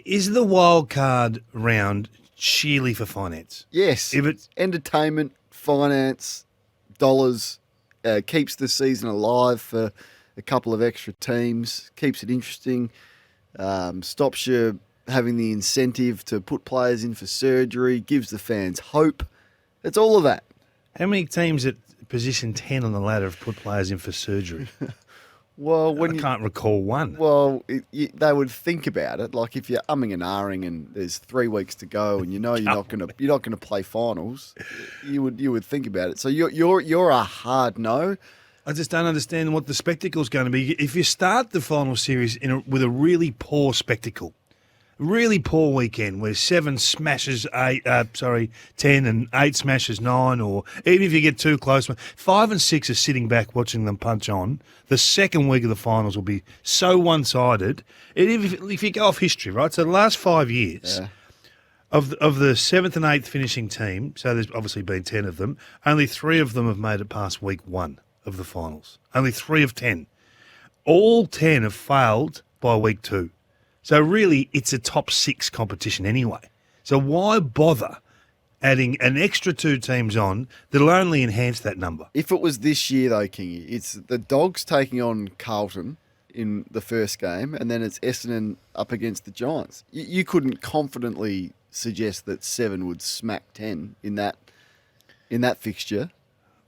Is the wildcard round sheerly for finance? Yes. If it's entertainment, finance, dollars, keeps the season alive for a couple of extra teams, keeps it interesting, stops you having the incentive to put players in for surgery, gives the fans hope. It's all of that. how many teams at position 10 on the ladder have put players in for surgery? Well, I can't recall one. Well, they would think about it. Like if you're umming and ahhing, and there's 3 weeks to go, and you know you're not gonna play finals, you would think about it. So you're a hard no. I just don't understand what the spectacle's going to be. If you start the final series with a really poor spectacle, really poor weekend where 7 smashes 10 and 8 smashes 9, or even if you get too close, 5 and 6 are sitting back watching them punch on. The second week of the finals will be so one-sided. If you go off history, right? So the last 5 years of the 7th and 8th finishing team, so there's obviously been 10 of them, only 3 of them have made it past week 1 of the finals. Only 3 of 10. All 10 have failed by week 2. So really, it's a top 6 competition anyway. So why bother adding an extra 2 teams on that'll only enhance that number? If it was this year, though, Kingy, it's the Dogs taking on Carlton in the first game, and then it's Essendon up against the Giants. You couldn't confidently suggest that 7 would smack 10 in that fixture.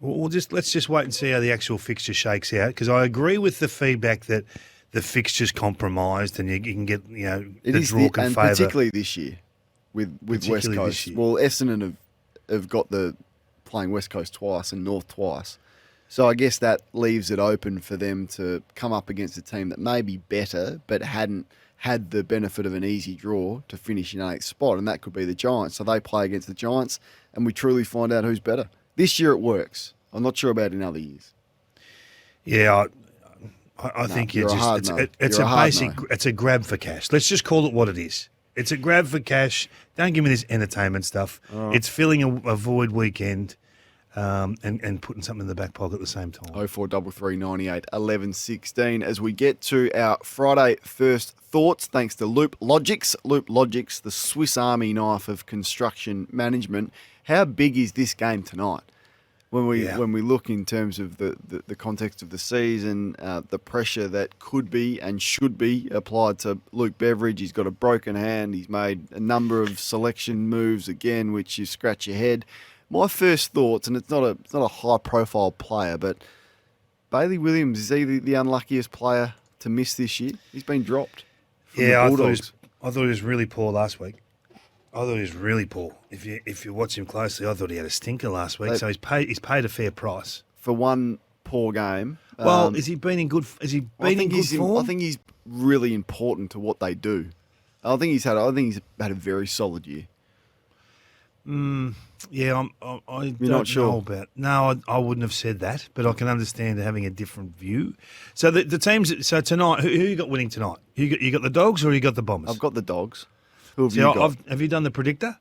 Well, let's just wait and see how the actual fixture shakes out, because I agree with the feedback that the fixture's compromised and you can get, the draw can favour. And particularly this year with West Coast. Well, Essendon have got playing West Coast twice and North twice. So I guess that leaves it open for them to come up against a team that may be better but hadn't had the benefit of an easy draw to finish in 8th spot, and that could be the Giants. So they play against the Giants and we truly find out who's better. This year it works. I'm not sure about in other years. Yeah, I think it's a grab for cash. Let's just call it what it is. It's a grab for cash. Don't give me this entertainment stuff. Oh. It's filling a void weekend and putting something in the back pocket at the same time. 0433 98 11 16. As we get to our Friday first thoughts, thanks to Loop Logics. Loop Logics, the Swiss Army knife of construction management. How big is this game tonight? When we look in terms of the context of the season, the pressure that could be and should be applied to Luke Beveridge, he's got a broken hand. He's made a number of selection moves again, which you scratch your head. My first thoughts, and it's not a high profile player, but Bailey Williams, is he the unluckiest player to miss this year? He's been dropped. Yeah, I thought he was really poor last week. I thought he was really poor. If you watch him closely, I thought he had a stinker last week. So he's paid a fair price for one poor game. Well, has he been in good? Has he been in good form? I think he's really important to what they do. I think he's had a very solid year. Yeah, I don't know about. No, I wouldn't have said that, but I can understand having a different view. So the teams. So tonight, who you got winning tonight? You got the Dogs or you got the Bombers? I've got the Dogs. Who have you got? Have you done the predictor?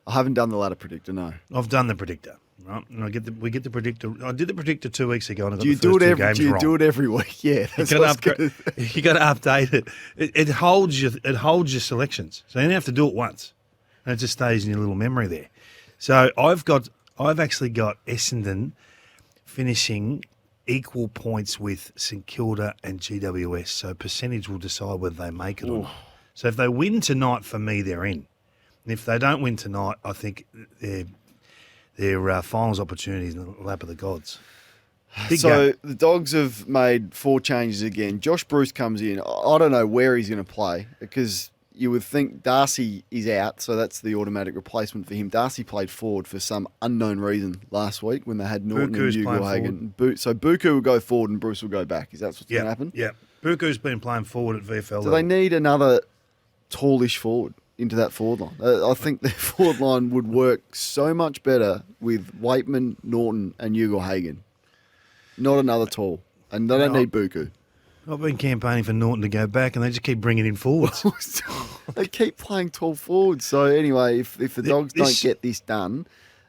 I haven't done the ladder predictor, no. I've done the predictor, right? And we get the predictor. I did the predictor 2 weeks ago, and I got do you the first do it two games wrong. Do you do it every week? Yeah, you got to update it. It holds your selections, so you don't have to do it once, and it just stays in your little memory there. So I've actually got Essendon finishing equal points with St Kilda and GWS. So percentage will decide whether they make it or not. So if they win tonight, for me, they're in. And if they don't win tonight, I think their finals opportunity is in the lap of the gods. Big game. The Dogs have made 4 changes again. Josh Bruce comes in. I don't know where he's going to play because you would think Darcy is out, so that's the automatic replacement for him. Darcy played forward for some unknown reason last week when they had Norton Buku's and Ugle-Hagan. So Buku will go forward and Bruce will go back. Is that what's going to happen? Yeah. Buku's been playing forward at VFL. So they need another tallish forward into that forward line. I think their forward line would work so much better with Waitman, Norton and Ugle-Hagan. Not another tall. And they don't need Buku. I've been campaigning for Norton to go back and they just keep bringing in forwards. They keep playing tall forwards. So anyway, if the Dogs don't get this done,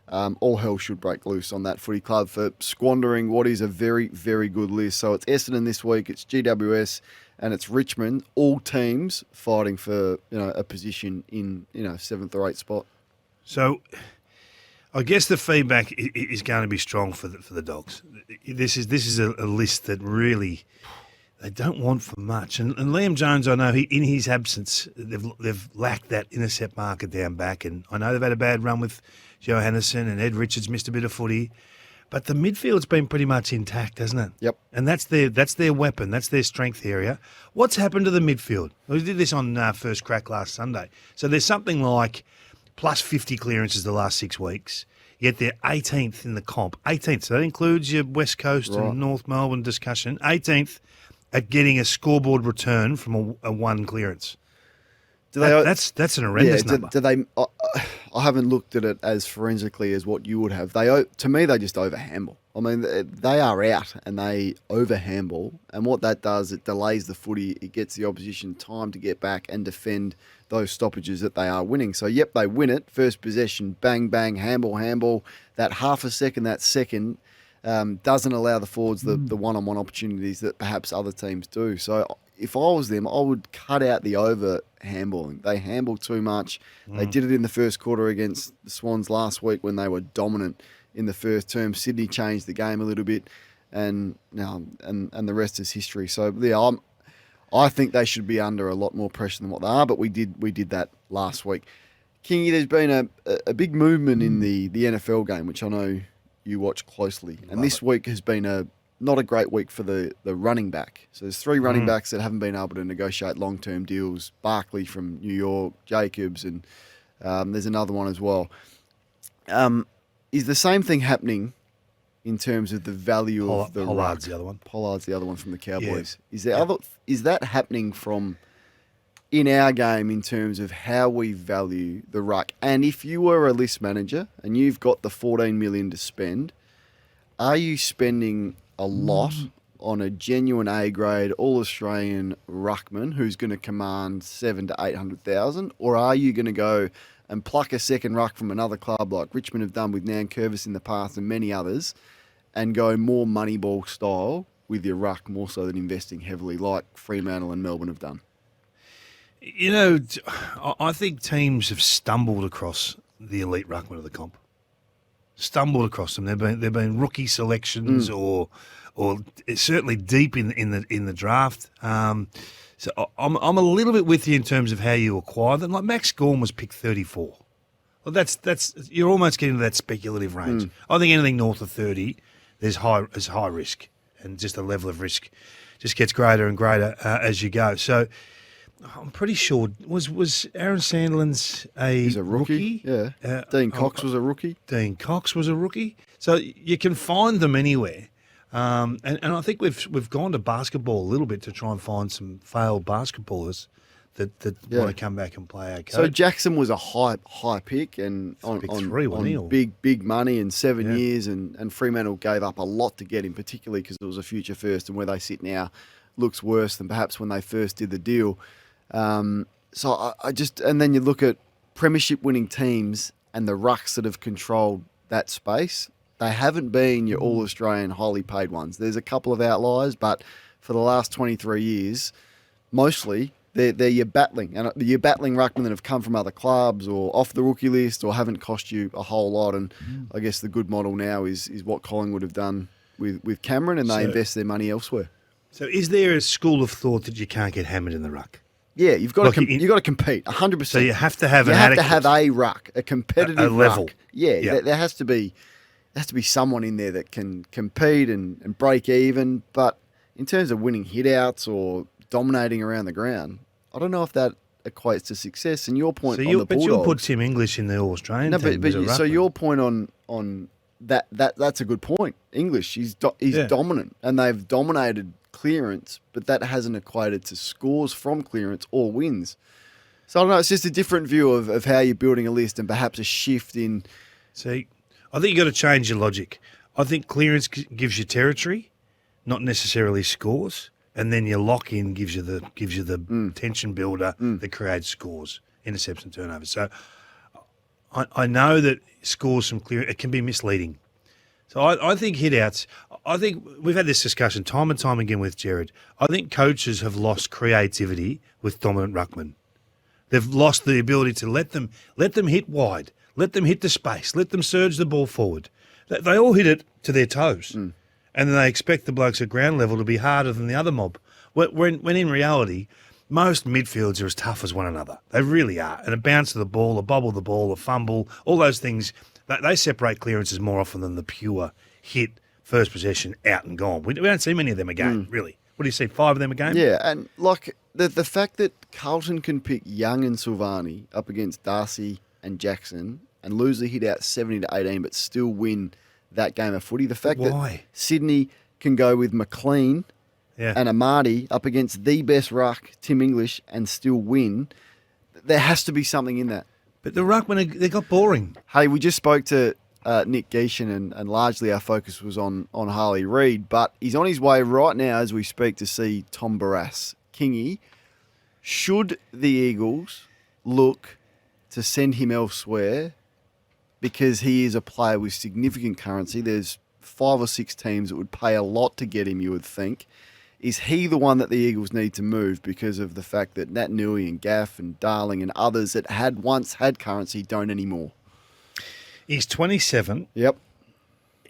all hell should break loose on that footy club for squandering what is a very, very good list. So it's Essendon this week, it's GWS and it's Richmond, all teams fighting for a position in 7th or 8th spot. So I guess the feedback is going to be strong for the Dogs. This is a list that really they don't want for much. And Liam Jones, I know in his absence, they've lacked that intercept marker down back. And I know they've had a bad run with Johannisen, and Ed Richards missed a bit of footy. But the midfield's been pretty much intact, hasn't it? Yep. And that's their weapon. That's their strength area. What's happened to the midfield? We did this on First Crack last Sunday. So there's something like plus 50 clearances the last 6 weeks. Yet they're 18th in the comp. 18th. So that includes your West Coast and North Melbourne discussion. 18th at getting a scoreboard return from a one clearance. That's an horrendous number. Do they? I haven't looked at it as forensically as what you would have. To me, they just overhandball. I mean, they are out and they overhandball, and what that does, it delays the footy. It gets the opposition time to get back and defend those stoppages that they are winning. So, yep, they win it. First possession, bang, bang, handball. That half a second, that second, doesn't allow the forwards the one-on-one opportunities that perhaps other teams do. So if I was them, I would cut out the over handballing. They handball too much. They did it in the first quarter against the Swans last week when they were dominant in the first term. Sydney changed the game a little bit, and the rest is history. So yeah, I think they should be under a lot more pressure than what they are. But we did that last week. Kingy, there's been a big movement in the NFL game, which I know you watch closely, and this week has been not a great week for the running back. So there's 3 running backs that haven't been able to negotiate long-term deals. Barkley from New York, Jacobs, and there's another one as well. Is the same thing happening in terms of the value of the Pollard's ruck? the other one. Pollard's the other one from the Cowboys. Yeah. Is that happening from in our game in terms of how we value the ruck? And if you were a list manager and you've got the $14 million to spend, are you spending a lot on a genuine A-grade All-Australian ruckman who's going to command 700,000 to 800,000, or are you going to go and pluck a second ruck from another club like Richmond have done with Nankervis in the past and many others, and go more Moneyball style with your ruck more so than investing heavily like Fremantle and Melbourne have done? You know, I think teams have stumbled across the elite ruckman of the comp. Stumbled across them. They've been rookie selections or certainly deep in the draft. So I'm a little bit with you in terms of how you acquire them. Like Max Gorn was picked 34. Well, that's you're almost getting to that speculative range. I think anything north of 30, there's high risk, and just the level of risk just gets greater and greater as you go. So I'm pretty sure was Aaron Sandlin's He's a rookie. Yeah. Dean Cox was a rookie. Dean Cox was a rookie. So you can find them anywhere. And I think we've gone to basketball a little bit to try and find some failed basketballers that want to come back and play our code. So Jackson was a high pick and on big money and 7 years, and Fremantle gave up a lot to get him, particularly because it was a future first, and where they sit now looks worse than perhaps when they first did the deal. So I just, and then you look at premiership winning teams and the rucks that have controlled that space. They haven't been your All-Australian highly paid ones. There's a couple of outliers, but for the last 23 years, mostly they're your battling ruckmen that have come from other clubs or off the rookie list or haven't cost you a whole lot. And I guess the good model now is what Collingwood have done with Cameron, and they invest their money elsewhere. So is there a school of thought that you can't get hammered in the ruck? Yeah, you've got to compete 100%. So you have to have a ruck, a competitive level. Ruck. Yeah. There has to be someone in there that can compete and break even. But in terms of winning hitouts or dominating around the ground, I don't know if that equates to success. And your point on the Bulldogs... But you'll put Tim English in the All-Australian team. So your point on that's a good point. English, he's dominant, and they've dominated clearance, but that hasn't equated to scores from clearance or wins. So I don't know, it's just a different view of how you're building a list, and perhaps a shift in... See, I think you've got to change your logic. I think clearance gives you territory, not necessarily scores, and then your lock-in gives you the tension builder that creates scores, intercepts and turnovers. So I know that scores from clearance, it can be misleading. So I think hit-outs, I think we've had this discussion time and time again with Jared. I think coaches have lost creativity with dominant ruckman. They've lost the ability to let them hit wide, let them hit the space, let them surge the ball forward. They all hit it to their toes, and then they expect the blokes at ground level to be harder than the other mob. When in reality, most midfields are as tough as one another. They really are. And a bounce of the ball, a bobble of the ball, a fumble, all those things, they separate clearances more often than the pure hit, first possession, out and gone. We don't see many of them a game, really. What do you see, 5 of them a game? Yeah, and like the fact that Carlton can pick Young and Silvani up against Darcy and Jackson and lose the hit out 70-18 but still win that game of footy. The fact that Sydney can go with McLean and Amadi up against the best ruck, Tim English, and still win, there has to be something in that. But the ruckman, they got boring. Hey, we just spoke to Nick Geeshan, and largely our focus was on Harley Reid, but he's on his way right now as we speak to see Tom Barrass. Kingy, should the Eagles look to send him elsewhere because he is a player with significant currency? There's 5 or 6 teams that would pay a lot to get him, you would think. Is he the one that the Eagles need to move because of the fact that Nat Nui and Gaff and Darling and others that had once had currency don't anymore? He's 27. Yep.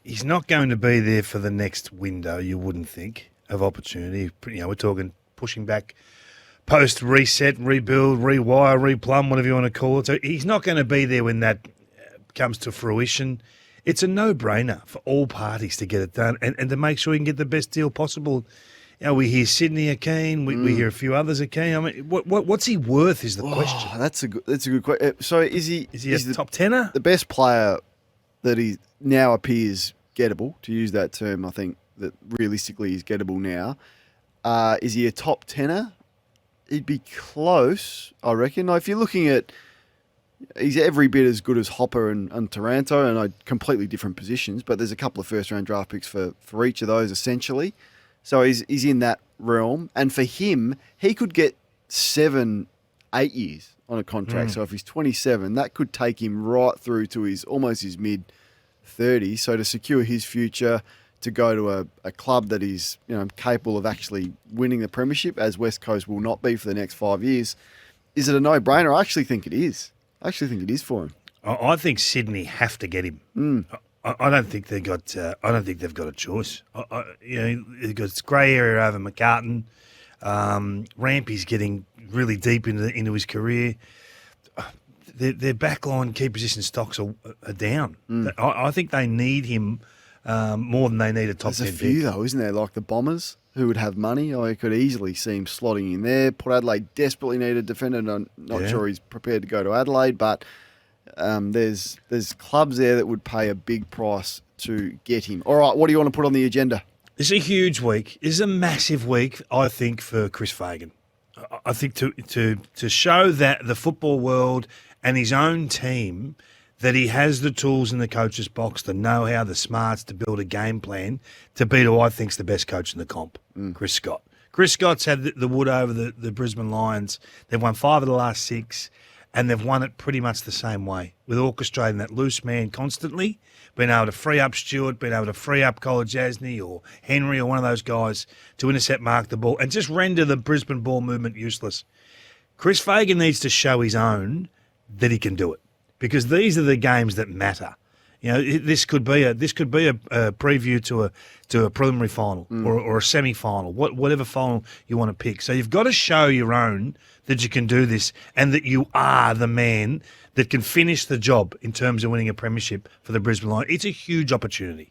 He's not going to be there for the next window, you wouldn't think, of opportunity. We're talking pushing back post-reset, rebuild, rewire, replumb, whatever you want to call it. So he's not going to be there when that comes to fruition. It's a no-brainer for all parties to get it done and to make sure you can get the best deal possible. We hear Sydney are keen. We hear a few others are keen. I mean, what's he worth is the question. That's a good question. So is he a top tenner? The best player that he now appears gettable, to use that term, I think that realistically is gettable now. Is he a top tenner? He'd be close, I reckon. Now, if you're looking at, he's every bit as good as Hopper and Taranto, and completely different positions, but there's a couple of first-round draft picks for each of those, essentially. So he's in that realm. And for him, he could get 7-8 years on a contract. So if he's 27, that could take him right through to almost his mid-30s. So to secure his future, to go to a club that is capable of actually winning the premiership, as West Coast will not be for the next 5 years, is it a no-brainer? I actually think it is. I actually think it is for him. I think Sydney have to get him. I don't think they've got. I don't think they've got a choice. They've got this grey area over McCartan. Rampy's getting really deep into his career. Their backline key position stocks are down. I think they need him more than they need a top 10 pick. There's a few though, isn't there? Like the Bombers, who would have money. I could easily see him slotting in there. Port Adelaide desperately need a defender. And I'm not sure he's prepared to go to Adelaide, but. There's clubs there that would pay a big price to get him. All right, what do you want to put on the agenda? This is a huge week. This is a massive week, I think, for Chris Fagan. I think to show that the football world and his own team that he has the tools in the coach's box, the know-how, the smarts to build a game plan to beat who I think's the best coach in the comp, Chris Scott. Chris Scott's had the wood over the Brisbane Lions. They've won 5 of the last 6. And they've won it pretty much the same way, with orchestrating that loose man constantly, being able to free up Stewart, being able to free up Kolajasny or Henry or one of those guys to intercept, mark the ball, and just render the Brisbane ball movement useless. Chris Fagan needs to show his own that he can do it, because these are the games that matter. This could be a preview to a preliminary final or a semi-final, whatever final you want to pick. So you've got to show your own that you can do this and that you are the man that can finish the job in terms of winning a premiership for the Brisbane Lions. It's a huge opportunity.